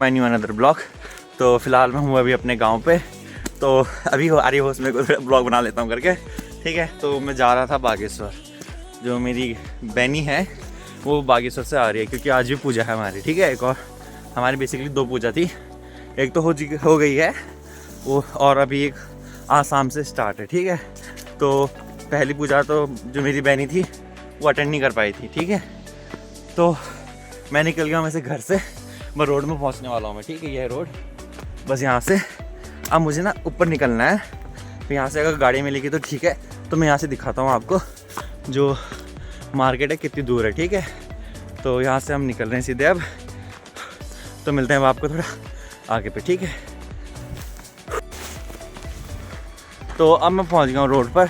My new another blog. तो फिलहाल मैं हूँ अभी अपने गांव पे, तो अभी आ रही हो उसमें को ब्लॉग बना लेता हूँ करके, ठीक है। तो मैं जा रहा था बागेश्वर, जो मेरी बहनी है वो बागेश्वर से आ रही है क्योंकि आज भी पूजा है हमारी, ठीक है। एक और हमारी बेसिकली 2 पूजा थी, एक तो हो गई है वो, और अभी एक आसाम से स्टार्ट है, ठीक है। तो पहली पूजा तो जो मेरी बहनी थी वो अटेंड नहीं कर पाई थी, ठीक है। तो मैं निकल गया वैसे घर से, मैं रोड में पहुंचने वाला हूँ मैं, ठीक है। यह रोड बस यहाँ से, अब मुझे ना ऊपर निकलना है। तो यहाँ से अगर गाड़ी मिलेगी तो ठीक है, तो मैं यहाँ से दिखाता हूँ आपको जो मार्केट है कितनी दूर है, ठीक है। तो यहाँ से हम निकल रहे हैं सीधे अब, तो मिलते हैं अब आपको थोड़ा आगे पे, ठीक है। तो अब मैं पहुँच गया हूँ रोड पर,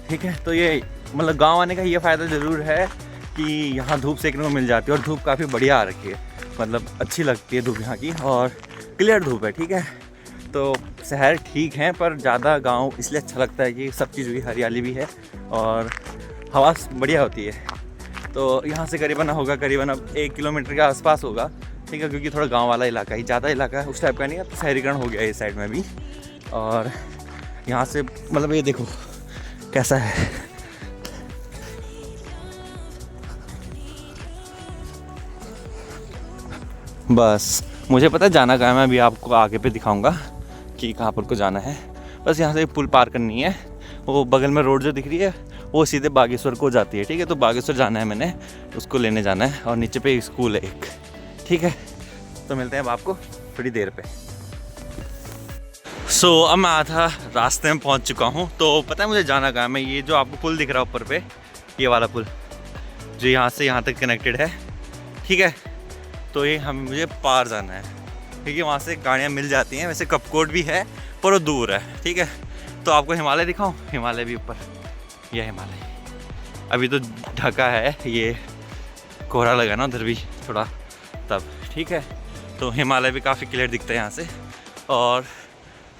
ठीक है। तो ये मतलब गांव आने का ये फ़ायदा ज़रूर है कि यहाँ धूप सेकने को मिल जाती है, और धूप काफ़ी बढ़िया आ रखी है, मतलब अच्छी लगती है धूप यहाँ की, और क्लियर धूप है, ठीक है। तो शहर ठीक है पर ज़्यादा गांव इसलिए अच्छा लगता है कि सब चीज़ भी हरियाली भी है और हवा बढ़िया होती है। तो यहाँ से करीबन अब 1 किलोमीटर के आसपास होगा, ठीक है, क्योंकि थोड़ा गाँव वाला इलाका ही, ज़्यादा इलाका उस टाइप का नहीं है। तो शहरीकरण हो गया इस साइड में भी, और यहाँ से मतलब ये देखो कैसा है। बस मुझे पता है जाना कहाँ है, मैं अभी आपको आगे पे दिखाऊंगा कि कहाँ पर को जाना है। बस यहाँ से पुल पार करनी है, वो बगल में रोड जो दिख रही है वो सीधे बागेश्वर को जाती है, ठीक है। तो बागेश्वर जाना है मैंने, उसको लेने जाना है, और नीचे पे स्कूल है एक, ठीक है। तो मिलते हैं अब आपको थोड़ी देर पे। अब मैं आधा रास्ते में पहुँच चुका हूँ। तो पता है मुझे जाना कहाँ है, मैं ये जो आपको पुल दिख रहा है ऊपर पे, ये वाला पुल जो यहाँ से यहाँ तक कनेक्टेड है, ठीक है। तो ये मुझे पार जाना है, क्योंकि वहाँ से गाड़ियाँ मिल जाती हैं। वैसे कपकोट भी है पर वो दूर है, ठीक है। तो आपको हिमालय दिखाऊं, हिमालय भी ऊपर, यह हिमालय अभी तो ढका है, ये कोहरा लगा ना उधर भी थोड़ा तब, ठीक है। तो हिमालय भी काफ़ी क्लियर दिखता है यहाँ से, और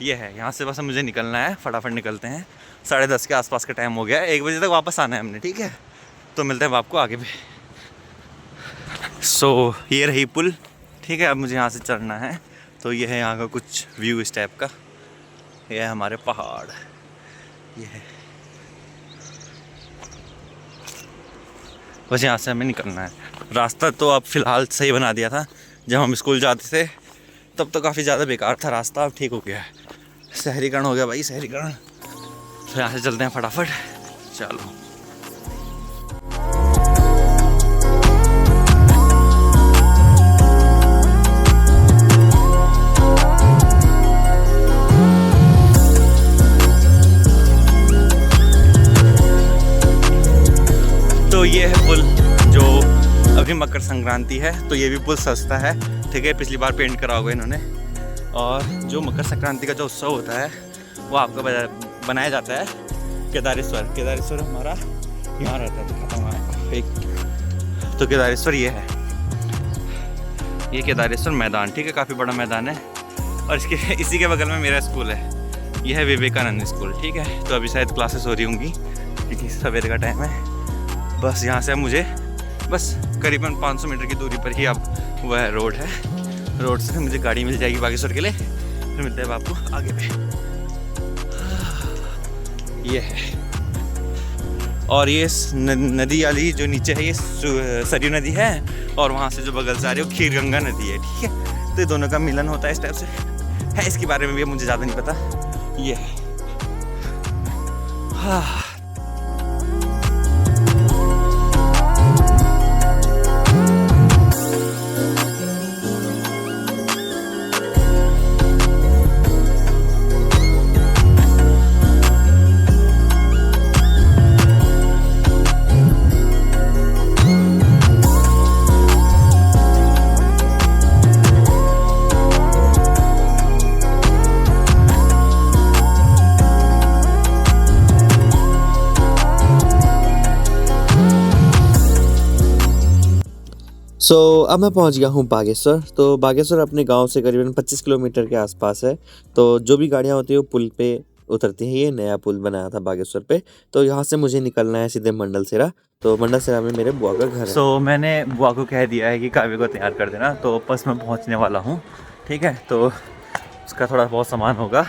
ये है यहाँ से। बस मुझे निकलना है, फटाफट निकलते हैं। 10:30 के आसपास का टाइम हो गया है, 1 बजे तक वापस आना है हमने, ठीक है। तो मिलते हैं आपको आगे भी। ये रही पुल, ठीक है। अब मुझे यहाँ से चढ़ना है। तो ये है यहाँ का कुछ व्यू इस टाइप का, ये है हमारे पहाड़, ये है। बस यहाँ से हमें निकलना है। रास्ता तो अब फ़िलहाल सही बना दिया था, जब हम स्कूल जाते थे तब तो काफ़ी ज़्यादा बेकार था रास्ता, अब ठीक हो गया है। शहरीकरण हो गया भाई, शहरीकरण। तो यहाँ से चलते हैं फटाफट, चलो। तो ये है पुल, जो अभी मकर संक्रांति है तो ये भी पुल सस्ता है, ठीक है। पिछली बार पेंट करा होगा इन्होंने। और जो मकर संक्रांति का जो उत्सव होता है वो आपका बनाया जाता है केदारेश्वर हमारा यहाँ रहता है। दिखाता हूँ आपको एक, तो केदारेश्वर ये है, ये केदारेश्वर मैदान, ठीक है, काफ़ी बड़ा मैदान है। और इसी के बगल में मेरा स्कूल है, यह है विवेकानंद स्कूल, ठीक है। तो अभी शायद क्लासेस हो रही होंगी क्योंकि सवेरे का टाइम है। बस यहाँ से मुझे बस करीबन 500 मीटर की दूरी पर ही अब वह रोड है, रोड से मुझे गाड़ी मिल जाएगी बागेश्वर के लिए। फिर मिलते हैं आपको आगे पे, ये है। और ये नदी वाली जो नीचे है ये सरयू नदी है, और वहाँ से जो बगल से आ रही है वो खीर गंगा नदी है, ठीक है। तो ये दोनों का मिलन होता है इस टाइप से है। इसके बारे में भी मुझे ज़्यादा नहीं पता, ये है। हाँ, अब मैं पहुंच गया हूं बागेश्वर। तो बागेश्वर अपने गांव से करीबन 25 किलोमीटर के आसपास है। तो जो भी गाड़ियां होती है वो पुल पे उतरती है। ये नया पुल बनाया था बागेश्वर पे। तो यहाँ से मुझे निकलना है सीधे मंडलसेरा। तो मंडलसेरा में मेरे बुआ का घर है। सो मैंने बुआ को कह दिया है कि काव्य को तैयार कर देना, तो बस मैं पहुँचने वाला हूँ। ठीक है, तो उसका थोड़ा बहुत सामान होगा,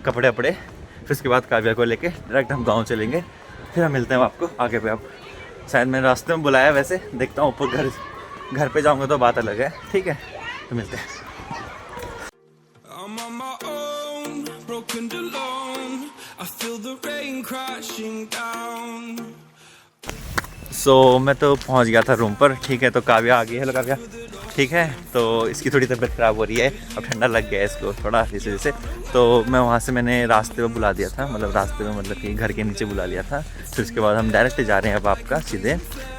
कपड़े वपड़े, फिर उसके बाद काव्या को लेके डायरेक्ट हम गाँव चलेंगे। फिर हम मिलते हैं आपको आगे पे। आप शायद मैंने रास्ते में बुलाया, वैसे देखता हूँ ऊपर घर पे जाऊँगा तो बात अलग है। ठीक है, तो मिलते हैं। मैं तो पहुंच गया था रूम पर। ठीक है, तो काव्या आ गई है। हेलो काव्या। ठीक है, तो इसकी थोड़ी तबीयत ख़राब हो रही है, अब ठंडा लग गया है इसको थोड़ा, इस वजह से। तो मैं वहाँ से मैंने रास्ते में बुला दिया था, मतलब रास्ते में मतलब कि घर के नीचे बुला लिया था। फिर उसके बाद हम डायरेक्ट जा रहे हैं अब आपका सीधे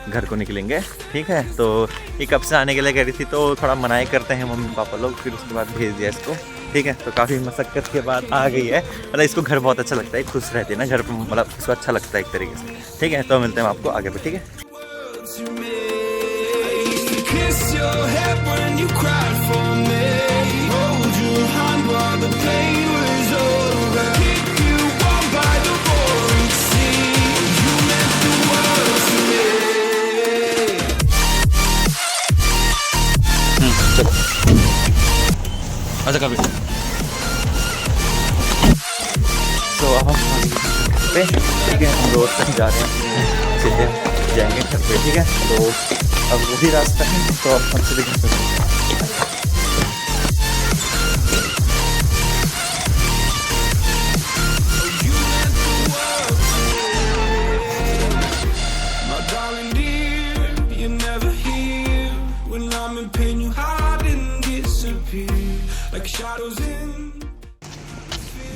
घर को निकलेंगे। ठीक है, तो ये कब से आने के लिए कह रही थी, तो थोड़ा मनाई करते हैं मम्मी पापा लोग, फिर उसके बाद भेज दिया इसको। ठीक है, तो काफ़ी मशक्क़त के बाद आ गई है। मतलब इसको घर बहुत अच्छा लगता है, खुश रहती है ना घर पर, मतलब इसको अच्छा लगता है एक तरीके से। ठीक है, तो मिलते हैं आपको आगे पे। ठीक है, अच्छा कभी तो अब हम पे, ठीक है, हम रोड तक जा रहे हैं, सीधे जाएंगे घर पे। ठीक है, तो अब वही रास्ता है, तो अब हम सीधे घर पे।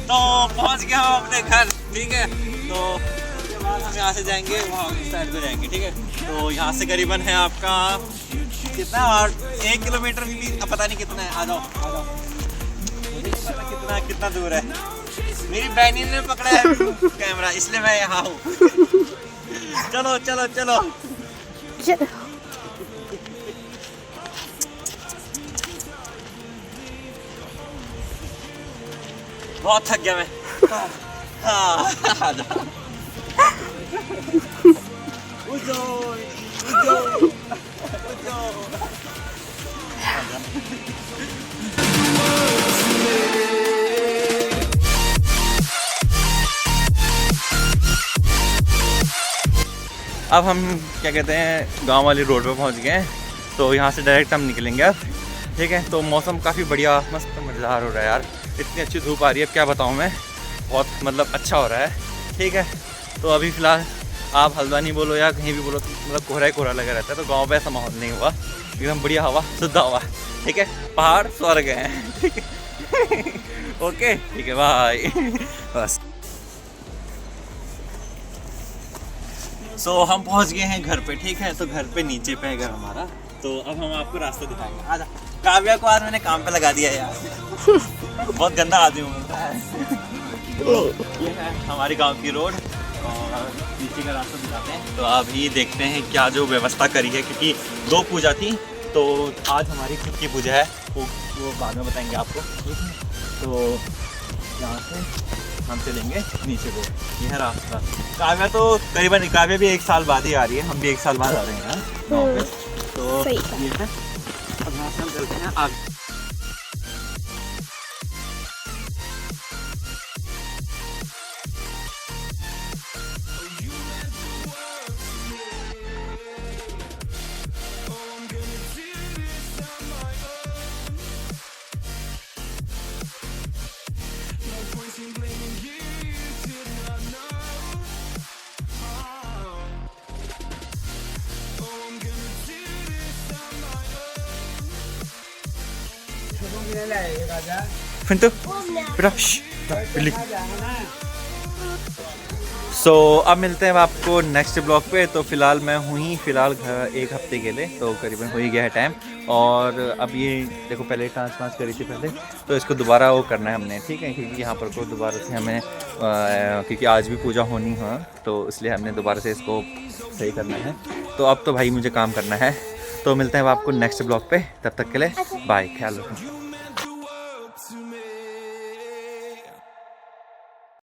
तो पहुंच गया हम अपने घर। ठीक है, तो उसके बाद हम यहाँ से जाएंगे वहाँ इस साइड पे जाएंगे। ठीक है, तो यहाँ से करीबन है आपका कितना, 1 किलोमीटर भी पता नहीं कितना है। आ जाओ आ जाओ, पता कितना दूर है। मेरी बहनी ने पकड़ा है कैमरा, इसलिए मैं यहाँ हूँ। चलो चलो चलो, बहुत थक गया मैं। अब हम क्या कहते हैं गांव वाली रोड पे पहुंच गए हैं, तो यहाँ से डायरेक्ट हम निकलेंगे अब। ठीक है, तो मौसम काफ़ी बढ़िया मस्त मज़ेदार हो रहा है यार, इतनी अच्छी धूप आ रही है, अब क्या बताऊँ मैं, बहुत मतलब अच्छा हो रहा है। ठीक है, तो अभी फ़िलहाल आप हल्द्वानी बोलो या कहीं भी बोलो, मतलब कोहरा ही कोहरा लगा रहता है। तो गांव पे ऐसा माहौल नहीं हुआ, एकदम बढ़िया हवा, शुद्ध हवा। ठीक है, पहाड़ स्वर्ग है। ठीक है, ओके, ठीक है, बाय। बस हम पहुंच गए हैं घर पे। ठीक है, तो घर पे नीचे पे है घर हमारा, तो अब हम आपको रास्ता दिखाएंगे। आजा, काव्या को आज मैंने काम पे लगा दिया यार। बहुत गंदा आदमी हूँ। तो ये है हमारी गांव की रोड, और नीचे का रास्ता दिखाते हैं। तो अभी देखते हैं क्या जो व्यवस्था करी है, क्योंकि 2 पूजा थी, तो आज हमारी खुद की पूजा है, वो बाद में बताएंगे आपको। तो यहाँ से हम चलेंगे नीचे को, यह है रास्ता। काव्या तो करीबन, काव्या भी 1 साल बाद ही आ रही है, हम भी 1 साल बाद आ रहे हैं गाँव पे। तो ये है, अब यहाँ से हम चलते हैं आगे। Pintu, बिल्ली। अब मिलते हैं आपको नेक्स्ट ब्लॉग पे। तो फिलहाल मैं हूँ ही फिलहाल घर 1 हफ्ते के लिए, तो करीबन हो ही गया है टाइम। और अब ये देखो, पहले ट्रांसप्लांट करी थी पहले, तो इसको दोबारा वो करना है हमने। ठीक है, क्योंकि यहाँ पर को दोबारा से हमें क्योंकि आज भी पूजा होनी है, तो इसलिए हमने दोबारा से इसको सही करना है। तो अब तो भाई मुझे काम करना है। तो मिलते हैं आपको नेक्स्ट ब्लॉग पे, तब तक के लिए बाय, ख्याल रखो।